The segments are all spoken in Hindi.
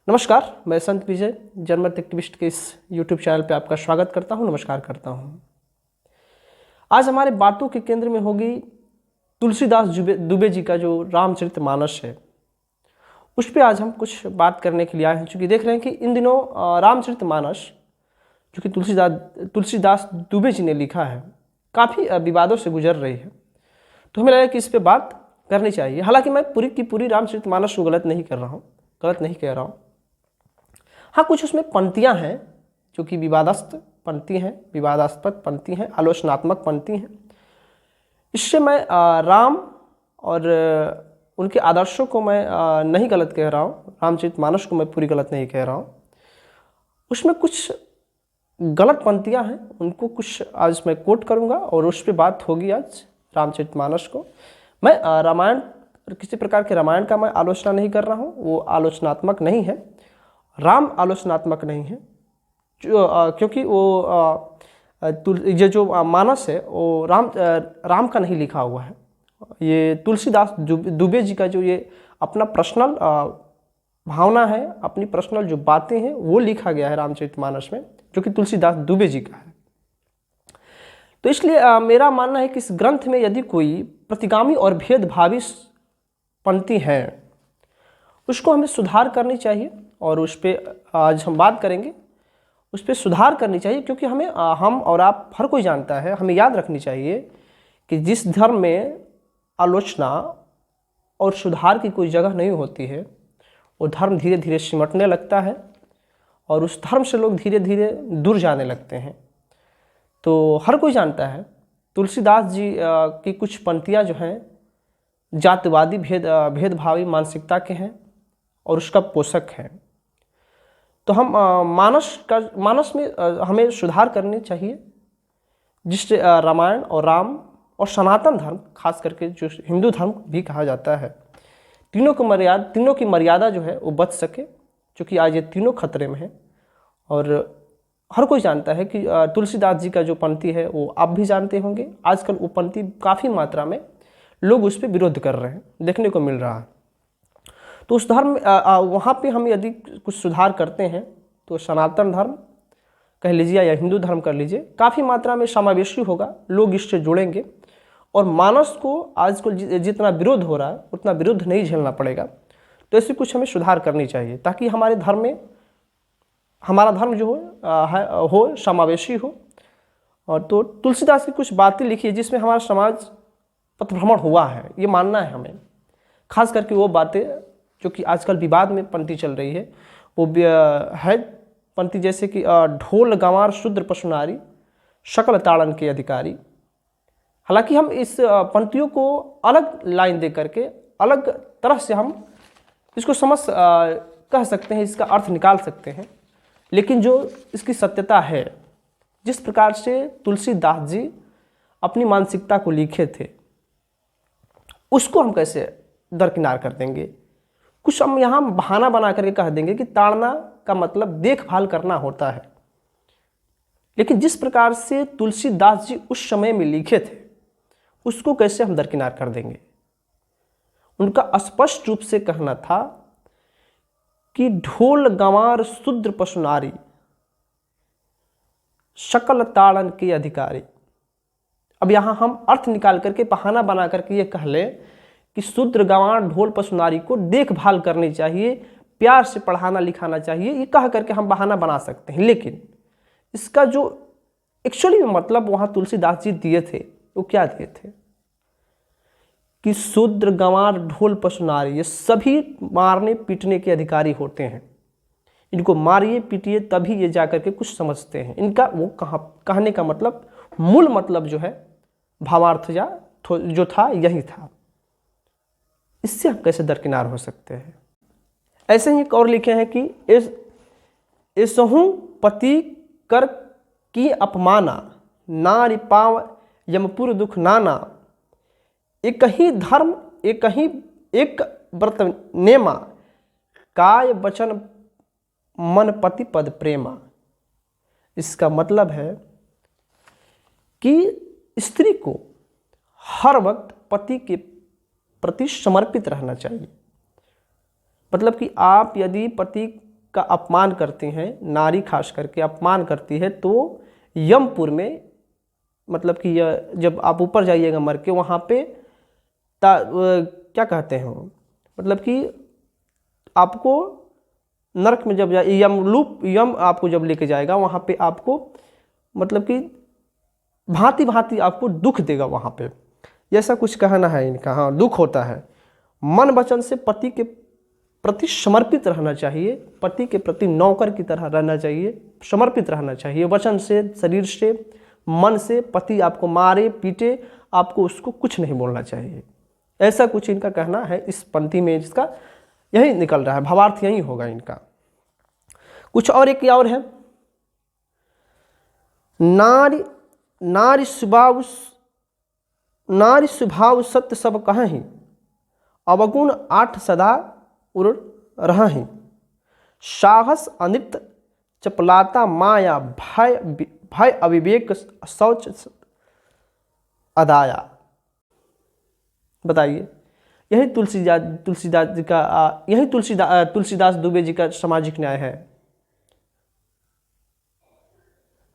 नमस्कार, मैं संत विजय जनमत एक्टिविस्ट के इस YouTube चैनल पे आपका स्वागत करता हूँ। नमस्कार करता हूँ। आज हमारे बातों के केंद्र में होगी तुलसीदास दुबे जी का जो रामचरितमानस है, उस पर आज हम कुछ बात करने के लिए आए हैं। चूँकि देख रहे हैं कि इन दिनों रामचरितमानस जो कि तुलसीदास दुबे जी ने लिखा है, काफ़ी विवादों से गुजर रही है। तो हमें लगा कि इस पर बात करनी चाहिए। हालांकि मैं पूरी की पूरी रामचरितमानस को गलत नहीं कह रहा हूँ। हाँ, कुछ उसमें पंक्तियाँ हैं जो कि विवादास्पद पंक्ति हैं, आलोचनात्मक पंक्ति हैं। इससे मैं राम और उनके आदर्शों को मैं नहीं गलत कह रहा हूँ, रामचरितमानस को मैं पूरी गलत नहीं कह रहा हूँ। उसमें कुछ गलत पंक्तियाँ हैं, उनको कुछ आज मैं कोट करूँगा और उस पर बात होगी आज रामचरितमानस को। मैं रामायण, किसी प्रकार के रामायण का मैं आलोचना नहीं कर रहा हूँ, वो आलोचनात्मक नहीं है। राम आलोचनात्मक नहीं है, क्योंकि वो ये जो मानस है वो राम का नहीं लिखा हुआ है। ये तुलसीदास दुबे जी का जो ये अपना पर्सनल भावना है, अपनी पर्सनल जो बातें हैं वो लिखा गया है रामचरितमानस में, जो कि तुलसीदास दुबे जी का है। तो इसलिए मेरा मानना है कि इस ग्रंथ में यदि कोई प्रतिगामी और भेदभावी पंक्ति है, उसको हमें सुधार करनी चाहिए और उस पर आज हम बात करेंगे। उस पर सुधार करनी चाहिए, क्योंकि हम और आप हर कोई जानता है, हमें याद रखनी चाहिए कि जिस धर्म में आलोचना और सुधार की कोई जगह नहीं होती है, वो धर्म धीरे धीरे सिमटने लगता है और उस धर्म से लोग धीरे धीरे दूर जाने लगते हैं। तो हर कोई जानता है तुलसीदास जी की कुछ पंक्तियाँ जो हैं जातिवादी भेदभावी मानसिकता के हैं और उसका पोषक है। तो हम मानस में हमें सुधार करनी चाहिए, जिससे रामायण और राम और सनातन धर्म, खास करके जो हिंदू धर्म भी कहा जाता है, तीनों की मर्यादा जो है वो बच सके, क्योंकि आज ये तीनों खतरे में है। और हर कोई जानता है कि तुलसीदास जी का जो पंक्ति है वो आप भी जानते होंगे। आजकल वो पंक्ति काफ़ी मात्रा में लोग उस पर विरोध कर रहे हैं, देखने को मिल रहा है। तो उस धर्म वहाँ पे हम यदि कुछ सुधार करते हैं तो सनातन धर्म कह लीजिए या हिंदू धर्म कर लीजिए, काफ़ी मात्रा में समावेशी होगा, लोग इससे जुड़ेंगे और मानस को आजकल जितना विरोध हो रहा है उतना विरोध नहीं झेलना पड़ेगा। तो ऐसे कुछ हमें सुधार करनी चाहिए, ताकि हमारे धर्म में हमारा धर्म जो हो समावेशी हो। और तो तुलसीदास की कुछ बातें लिखी है जिसमें हमारा समाज पथभ्रमण हुआ है, ये मानना है हमें। खास करके वो बातें जो कि आजकल विवाद में पंक्ति चल रही है, वो है पंक्ति जैसे कि ढोल गंवार शूद्र पशुनारी शकल ताड़न के अधिकारी। हालांकि हम इस पंक्तियों को अलग लाइन दे करके अलग तरह से हम इसको कह सकते हैं, इसका अर्थ निकाल सकते हैं, लेकिन जो इसकी सत्यता है, जिस प्रकार से तुलसीदास जी अपनी मानसिकता को लिखे थे, उसको हम कैसे दरकिनार कर देंगे। कुछ हम यहाँ बहाना बना करके कह देंगे कि ताड़ना का मतलब देखभाल करना होता है, लेकिन जिस प्रकार से तुलसीदास जी उस समय में लिखे थे उसको कैसे हम दरकिनार कर देंगे। उनका स्पष्ट रूप से कहना था कि ढोल गंवार शूद्र पशुनारी शकल ताड़न के अधिकारी। अब यहाँ हम अर्थ निकाल करके बहाना बना करके ये कह ले कि शूद्र गंवार ढोल पशुनारी को देखभाल करनी चाहिए, प्यार से पढ़ाना लिखाना चाहिए, ये कह करके हम बहाना बना सकते हैं। लेकिन इसका जो एक्चुअली मतलब वहाँ तुलसीदास जी दिए थे वो क्या दिए थे कि शूद्र गंवार ढोल पशुनारी ये सभी मारने पीटने के अधिकारी होते हैं, इनको मारिए पीटिए तभी ये जाकर के कुछ समझते हैं। इनका वो कहने का मतलब, मूल मतलब जो है, भावार्थ जो था यही था। इससे हम कैसे दरकिनार हो सकते हैं। ऐसे ही एक और लिखे हैं कि ऐसहु पति कर की अपमाना नारी पाव यमपुर दुख नाना, एक ही धर्म एक व्रत नेमा काय वचन मन पति पद प्रेमा। इसका मतलब है कि स्त्री को हर वक्त पति के प्रति समर्पित रहना चाहिए। मतलब कि आप यदि पति का अपमान करती हैं, नारी खास करके अपमान करती है, तो यमपुर में मतलब कि जब आप ऊपर जाइएगा मर के, वहाँ पे क्या कहते हैं वो, मतलब कि आपको नरक में जब जाए यम आपको जब लेके जाएगा, वहाँ पे आपको मतलब कि भांति भांति आपको दुख देगा वहाँ पे, ऐसा कुछ कहना है इनका। हाँ, दुख होता है। मन वचन से पति के प्रति समर्पित रहना चाहिए, पति के प्रति नौकर की तरह रहना चाहिए, समर्पित रहना चाहिए, वचन से, शरीर से, मन से। पति आपको मारे पीटे, आपको उसको कुछ नहीं बोलना चाहिए, ऐसा कुछ इनका कहना है इस पंक्ति में, जिसका यही निकल रहा है, भावार्थ यही होगा इनका। कुछ और एक और है, नारी स्वभाव सत्य सब कहहीं, अवगुण 8 सदा उर रहहीं, साहस अनृत चपलाता माया, भय अविवेक शौच अदाया। बताइए, यही तुलसीदास जी का यही तुलसीदास दुबे जी का सामाजिक न्याय है।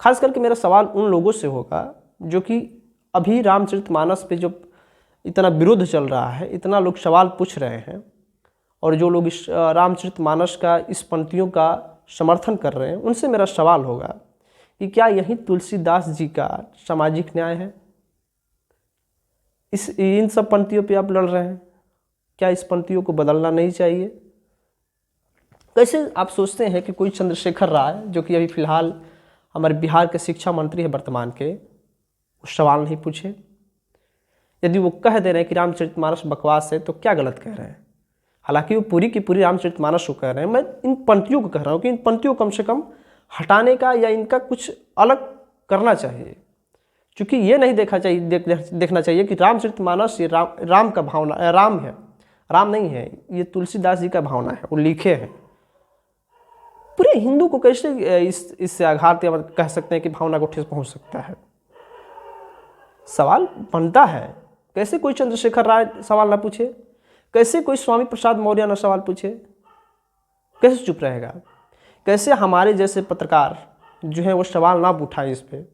खास करके मेरा सवाल उन लोगों से होगा जो कि अभी रामचरितमानस पे जो इतना विरोध चल रहा है, इतना लोग सवाल पूछ रहे हैं, और जो लोग इस रामचरितमानस का, इस पंक्तियों का समर्थन कर रहे हैं, उनसे मेरा सवाल होगा कि क्या यही तुलसीदास जी का सामाजिक न्याय है? इन सब पंक्तियों पे आप लड़ रहे हैं, क्या इस पंक्तियों को बदलना नहीं चाहिए? कैसे आप सोचते हैं कि कोई चंद्रशेखर राय, जो कि अभी फिलहाल हमारे बिहार के शिक्षा मंत्री है वर्तमान के, वो सवाल नहीं पूछे? यदि वो कह दे रहे हैं कि रामचरितमानस बकवास है, तो क्या गलत कह रहे हैं? हालांकि वो पूरी की पूरी रामचरितमानस को कह रहे हैं, मैं इन पंक्तियों को कह रहा हूँ कि इन पंक्तियों को कम से कम हटाने का या इनका कुछ अलग करना चाहिए। क्योंकि ये नहीं देखना चाहिए कि रामचरितमानस ये राम का भावना, राम है, राम नहीं है, ये तुलसीदास जी का भावना है, वो लिखे हैं। पूरे हिंदू को कैसे इससे आघात या कह सकते हैं कि भावना को ठेस पहुंच सकता है? सवाल बनता है, कैसे कोई चंद्रशेखर राय सवाल ना पूछे? कैसे कोई स्वामी प्रसाद मौर्य ना सवाल पूछे? कैसे चुप रहेगा? कैसे हमारे जैसे पत्रकार जो है वो सवाल ना उठाए इस पे,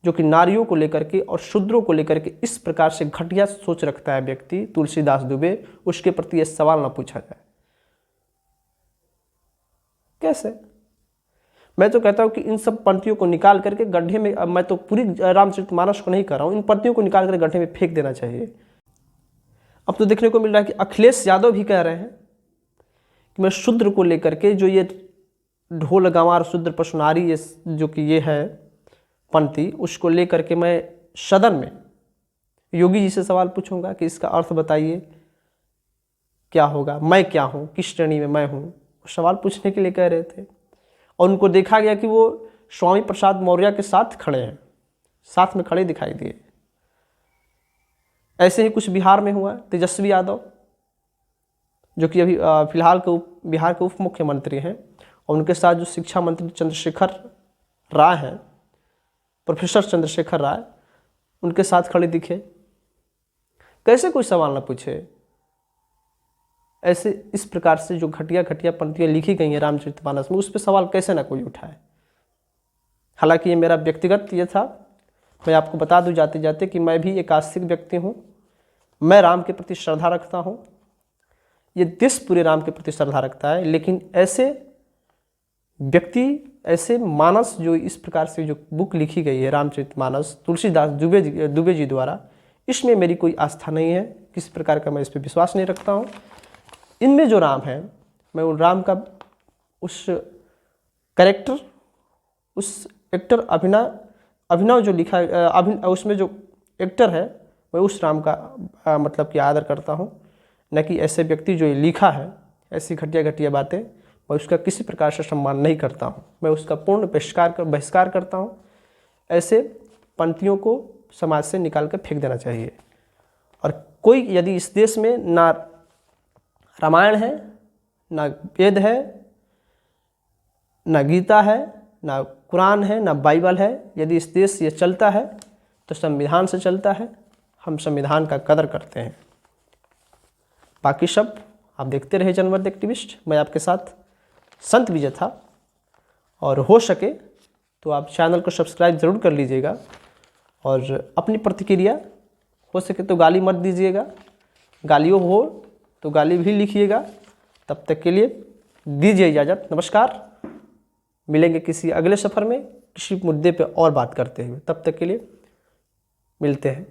जो कि नारियों को लेकर के और शूद्रों को लेकर के इस प्रकार से घटिया सोच रखता है व्यक्ति तुलसीदास दुबे, उसके प्रति यह सवाल ना पूछा जाए? कैसे? मैं तो कहता हूं कि इन सब पंक्तियों को निकाल करके गड्ढे में, मैं तो पूरी रामचरितमानस को नहीं कर रहा हूं, इन पंक्तियों को निकाल कर गड्ढे में फेंक देना चाहिए। अब तो देखने को मिल रहा है कि अखिलेश यादव भी कह रहे हैं कि मैं शूद्र को लेकर के, जो ये ढोल गंवार शूद्र पशुनारी, ये जो कि ये है पंक्ति, उसको लेकर के मैं सदन में योगी जी से सवाल पूछूंगा कि इसका अर्थ बताइए क्या होगा, मैं क्या हूँ, किस श्रेणी में मैं हूँ? सवाल पूछने के लिए कह रहे थे, और उनको देखा गया कि वो स्वामी प्रसाद मौर्य के साथ खड़े हैं, साथ में खड़े दिखाई दिए। ऐसे ही कुछ बिहार में हुआ, तेजस्वी यादव जो कि अभी फिलहाल के बिहार के उप मुख्यमंत्री हैं, और उनके साथ जो शिक्षा मंत्री चंद्रशेखर राय हैं, प्रोफेसर चंद्रशेखर राय, उनके साथ खड़े दिखे। कैसे कोई सवाल ना पूछे? ऐसे इस प्रकार से जो घटिया पंक्तियाँ लिखी गई हैं रामचरितमानस में, उस पर सवाल कैसे ना कोई उठाए? हालांकि ये मेरा व्यक्तिगत ये था, मैं आपको बता दूं जाते जाते कि मैं भी एक आस्तिक व्यक्ति हूँ, मैं राम के प्रति श्रद्धा रखता हूँ, ये देश पूरे राम के प्रति श्रद्धा रखता है। लेकिन ऐसे व्यक्ति, ऐसे मानस जो इस प्रकार से जो बुक लिखी गई है रामचरितमानस तुलसीदास दुबे जी द्वारा, इसमें मेरी कोई आस्था नहीं है, किसी प्रकार का मैं इस पर विश्वास नहीं रखता हूँ। इनमें जो राम है, मैं उन राम का उस कैरेक्टर, उस एक्टर अभिनव जो लिखा उसमें जो एक्टर है, मैं उस राम का मतलब कि आदर करता हूँ, न कि ऐसे व्यक्ति जो लिखा है ऐसी घटिया बातें, मैं उसका किसी प्रकार से सम्मान नहीं करता हूँ, मैं उसका पूर्ण बहिष्कार करता हूँ। ऐसे पंक्तियों को समाज से निकाल कर फेंक देना चाहिए। और कोई यदि इस देश में ना रामायण है, ना वेद है, ना गीता है, ना कुरान है, ना बाइबल है, यदि इस देश ये चलता है तो संविधान से चलता है। हम संविधान का कदर करते हैं। बाकी सब आप देखते रहे जनवर्थ एक्टिविस्ट, मैं आपके साथ संत विजय था। और हो सके तो आप चैनल को सब्सक्राइब ज़रूर कर लीजिएगा और अपनी प्रतिक्रिया हो सके तो गाली मत दीजिएगा, गालियों हो तो गाली भी लिखिएगा। तब तक के लिए दीजिए इजाज़त। नमस्कार। मिलेंगे किसी अगले सफ़र में किसी मुद्दे पे और बात करते हुए। तब तक के लिए मिलते हैं।